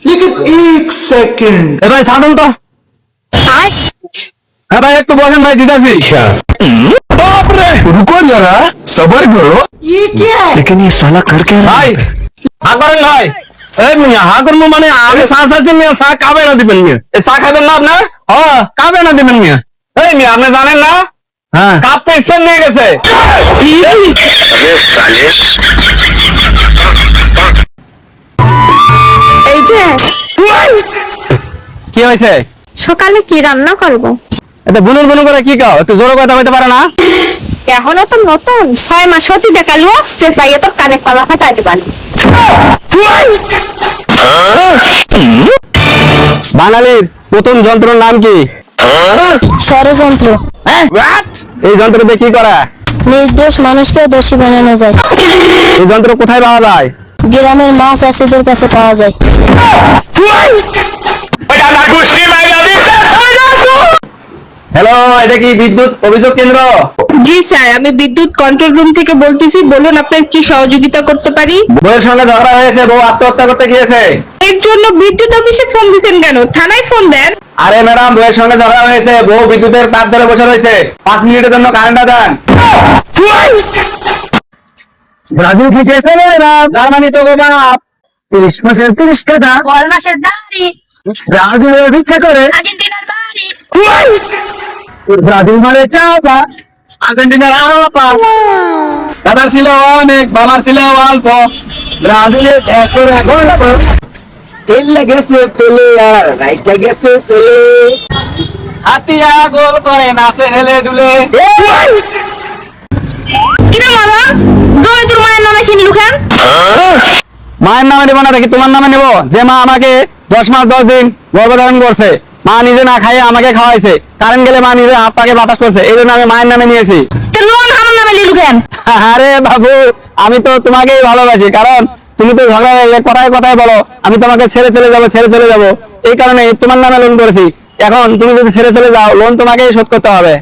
लेकिन एक सेकंड ভাই সাধন তো হ্যাঁ ভাই একটু বসেন ভাই দিদাসি বাপরে रुको जरा सबर करो ये क्या है? लेकिन ये साला कर क्या रहा ভাই হা করেন ভাই এই মিয়া হা করবো মানে আমি চা চাচ্ছি মিয়া চা কাবে না দিবেন মিয়া এই চা খাবেন না আপনার হ্যাঁ কাবে না দিবেন মিয়া এই মিয়া আপনি জানেন না হ্যাঁ কাপ তো এক্সেন নিয়ে গেছে এই যে কি হয়েছে সকালে কি রান্না করব? এটা বুনুর বুনু করে কি কাও একটু জোরে কথা বলতে পারে না এখনো তো নতুন 6 মাস হতে দেখালো সে চাইয়ে তো কানে কলা ফাটাইতে পারি। বাঙালির প্রথম যন্ত্রের নাম কি ষড়যন্ত্র। এই যন্ত্র দিয়ে কি করা নির্দোষ মানুষকে দোষী বানানো যায়। এই যন্ত্র কোথায় পাওয়া যায় গ্রামের মাছ চাষিদের কাছে পাওয়া যায়। হ্যালো এটা কি বিদ্যুৎ অভিযোগ কেন্দ্র জি স্যার, আমি বিদ্যুৎ কন্ট্রোল রুম থেকে বলতেছি, বলুন আপনার কি সহযোগিতা করতে পারি? বউয়ের সঙ্গে ঝগড়া হয়েছে বউ আত্মহত্যা করতে গিয়েছে এর জন্য বিদ্যুৎ অফিসে ফোন দিবেন কেন? থানায় ফোন দেন। আরে ম্যাডাম বউয়ের সঙ্গে ঝগড়া হয়েছে বউ বিদ্যুতের তার ধরে বসে রয়েছে 5 মিনিটের জন্য কারেন্টটা দেন ব্রাজিল খেয়েছে জার্মানি তো বাপ 30 মাসের 30 টাকা কল মাসের দাড়ি ব্রাজিলের ভিক্ষা করে আর্জেন্টিনার বাড়ি। ব্রাজিল মানে চাপা আর্জেন্টিনার আপা দাদার ছিল অনেক বাবার ছিল অল্প ব্রাজিলের এখন গল্প তেলে গেছে পেলে আর রাইটা গেছে ছেলে হাতিয়া গোল করে নাচে হেলে দুলে কিরে মদন, জয় তোর মায়ের নামে কিনলু কেন? মায়ের নামে নেবো না দেখি তোমার নামে নেবো যে মা আমাকে 10 মাস 10 দিন গর্ভধারণ করছে মা নিজে না খাইয়ে আমাকে খাওয়াইছে কারেন্ট গেলে মা নিজে হাত পাকে বাতাস করছে এই জন্য আমি মায়ের নামে নিয়েছি তো লোন আমার নামে নিলু কেন? আরে বাবু আমি তো তোমাকেই ভালোবাসি কারণ তুমি তো ঝগড়া হলে কথায় কথায় বলো আমি তোমাকে ছেড়ে চলে যাব এই কারণে তোমার নামে লোন করেছি এখন তুমি যদি ছেড়ে চলে যাও লোন তোমাকেই শোধ করতে হবে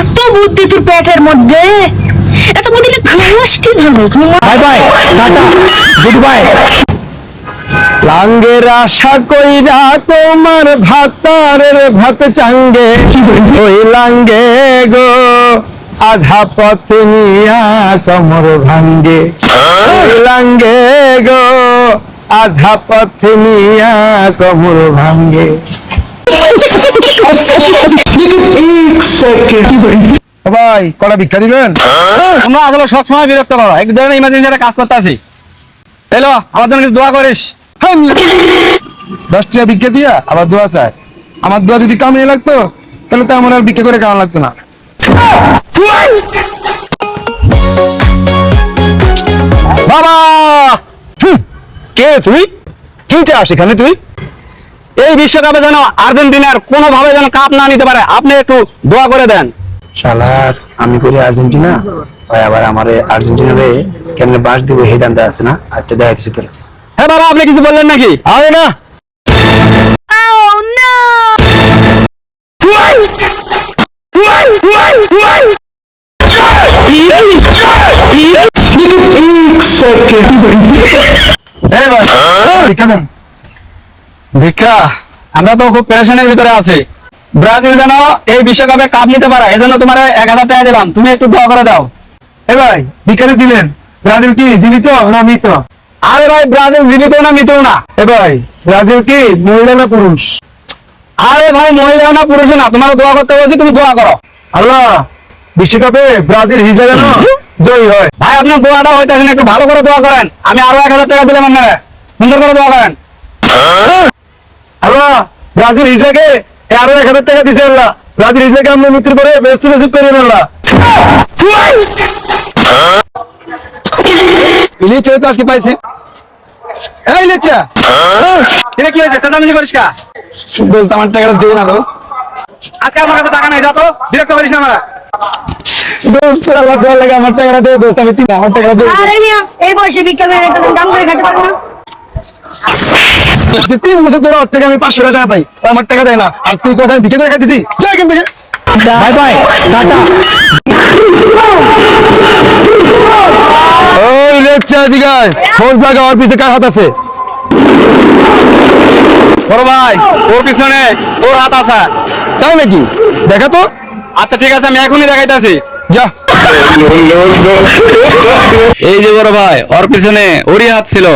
এত বুদ্ধি তোর পেটের মধ্যে, এত বুদ্ধি ঘুমাস কিভাবে? বাই বাই টাটা গুড বাই লাঙ্গের আশা কইরা তোমার ভাতারের ভাত চাঙ্গে ওই লাঙ্গে গো আধা পথ নিয়া কমর ভাঙ্গে ওই লাঙ্গে গো আধা পথ নিয়া কমর ভাঙ্গে एक सेकंड भाई कड़ा भिक्षा दिबेन তোমরা আসলে সবসময় বিরক্ত করো এক ধরনের ইমার্জেন্সি একটা কাজ করতে আছি এলো আমার জন্য কিছু দোয়া করিস 10 টাকা ভিক্ষা দিয়া আবার দোয়া চায় আমার দোয়া যদি কামে লাগতো তাহলে তো আমার আর ভিক্ষা করে কাম লাগতো না বাবা কে তুই কি চাস এখানে তুই এই বিশ্বকাপে যেন আর্জেন্টিনার কোনোভাবে যেন কাপ না নিতে পারে আপনি একটু দোয়া করে দেন শালার আমি করি আর্জেন্টিনা ভাই আবার আমারে আর্জেন্টিনারে কেমনে বাস দিব এই দান্দা আছে না আচ্ছা দেখাইতেছি তোর হ্যাঁ বাবা আপনি কিছু বললেন নাকি আরে না एक सेकंड ভিক্ষা দেন ভিক্ষা আমরা তো খুব পেরেশানির ভিতরে আছি ব্রাজিল যেন এই বিশ্বকাপে কাপ নিতে পারে এজন্য তোমার 1000 টাকা দিলাম তুমি একটু দোয়া করে দাও এ ভাই ভিক্ষা দিলেন ব্রাজিল কি জীবিত না মৃত আরে ভাই ব্রাজিল জীবিত না মৃত না এ ভাই ব্রাজিল কি মহিলা না পুরুষ আরে ভাই মহিলা না পুরুষ না তোমার দোয়া করতে বলছি তুমি দোয়া করো আল্লাহ বিশ্বকাপে ব্রাজিল হিজা যেন জয়ী হয় ভাই আপনার দোয়াটা হইতেছে না একটু ভালো করে দোয়া করেন আমি আরো 1000 টাকা দিলাম আপনারা সুন্দর করে দোয়া করেন আল্লাহ ব্রাজিল হিজলাকে আরো 1000 টাকা দিছে আল্লাহ ব্রাজিল হিজলাকে আমরা মৃত্যুর পরে ব্যস্ত নসিব করিয়ে আল্লাহ ইলি চলে তো আজকে পাইছি এই লেচা এটা কি হয়েছে চেঁচামেচি করিস কা দোস্ত আমার টাকাটা দে না দোস্ত আজকে আমার কাছে টাকা নাই যা তো বিরক্ত করিস না আমরা দোস্ত আল্লাহ দোয়া লাগে আমার টাকাটা দে দোস্ত আমি তিন আমার টাকাটা দে আরে মিয়া এই বয়সে ভিক্ষা করে একটা দাম করে খেতে পারবো না। 3 বছর ধরে ওর থেকে আমি 500 টাকা পাই ও আমার টাকা দেয় না আর তুই কোথায় ভিক্ষা করে খাইতেছি যা এখান থেকে বাই বাই টাটা ওই এই লেকচার দিকে আয়। খোঁজ লাগা ওর পিছে কার হাত আছে? বড় ভাই ওর পিছনে ওর হাত আছে। তাই নাকি? দেখা তো। আচ্ছা ঠিক আছে, আমি এখনই দেখাইতাছি। যা। এই যে বড় ভাই, ওর পিছনে ওরই হাত ছিল।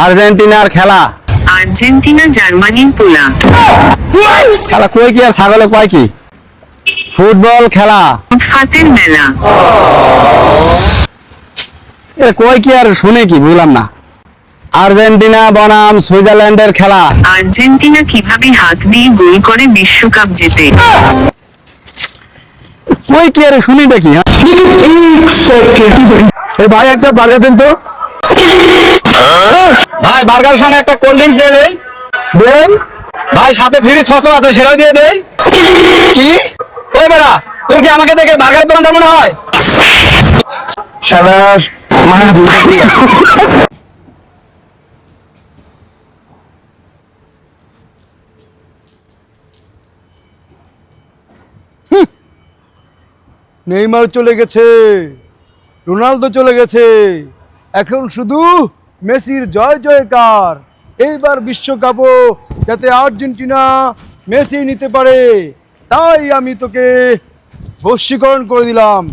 আর্জেন্টিনার খেলা, আর্জেন্টিনা জার্মানির পোলা। খেলা কই কি আর ছাগলে কয় কি? ফুটবল খেলা। ফাতের মেলা। এ কই কি আর শুনে কি বুঝলাম না। আর্জেন্টিনা বনাম সুইজারল্যান্ডের খেলা। আর্জেন্টিনা কিভাবে হাত দিয়ে গোল করে বিশ্বকাপ জেতে? কই কি আর শুনি দেখি। एक सेकंड এই ভাই একটা বার্গার দেন তো। ভাই বার্গার সঙ্গে একটা কোল্ড ড্রিঙ্কস দিয়ে দেই। দেন। ভাই সাথে ফ্রি সসও আছে, সেটাও দিয়ে দেই। কি ওই বেড়া, তোর কি আমাকে দেখে বার্গার দোকানদার মনে হয়? শালার মায়ের দুধ। নেইমার চলে গেছে, রোনালদো চলে গেছে, এখন শুধু মেসির জয় জয়কার। এইবার বিশ্বকাপও যাতে আর্জেন্টিনা মেসি নিতে পারে, তাই আমি তোকে বশীকরণ করে দিলাম।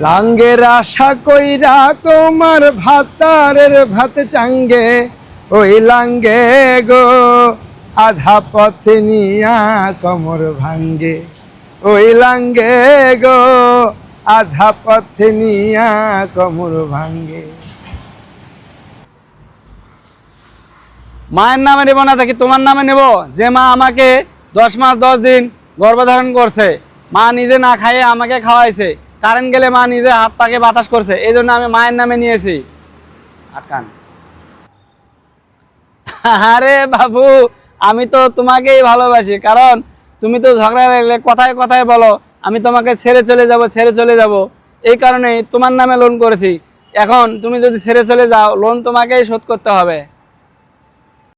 লাঙ্গের আশা কইরা তোমার ভাতারের ভাত চাঙ্গে, ওই লাঙ্গে গো আধা পথে নিয়া কমর ভাঙ্গে, ওই লাঙ্গে গো আধা পথে নিয়া কমর ভাঙ্গে। মায়ের নামে নেবো না থাকি তোমার নামে নেব? যে মা আমাকে 10 মাস 10 দিন গর্ভধারণ করছে, মা নিজে না খাইয়ে আমাকে খাওয়াইছে, কারেন্ট গেলে মা নিজে হাত পাকে বাতাস করছে, এই জন্য আমি মায়ের নামে নিয়েছি। আটকান। আরে বাবু, আমি তো তোমাকেই ভালোবাসি, কারণ তুমি তো ঝগড়া লাগলে কথায় কথায় বলো আমি তোমাকে ছেড়ে চলে যাব, ছেড়ে চলে যাব। এই কারণেই তোমার নামে লোন করেছি। এখন তুমি যদি ছেড়ে চলে যাও, লোন তোমাকেই শোধ করতে হবে।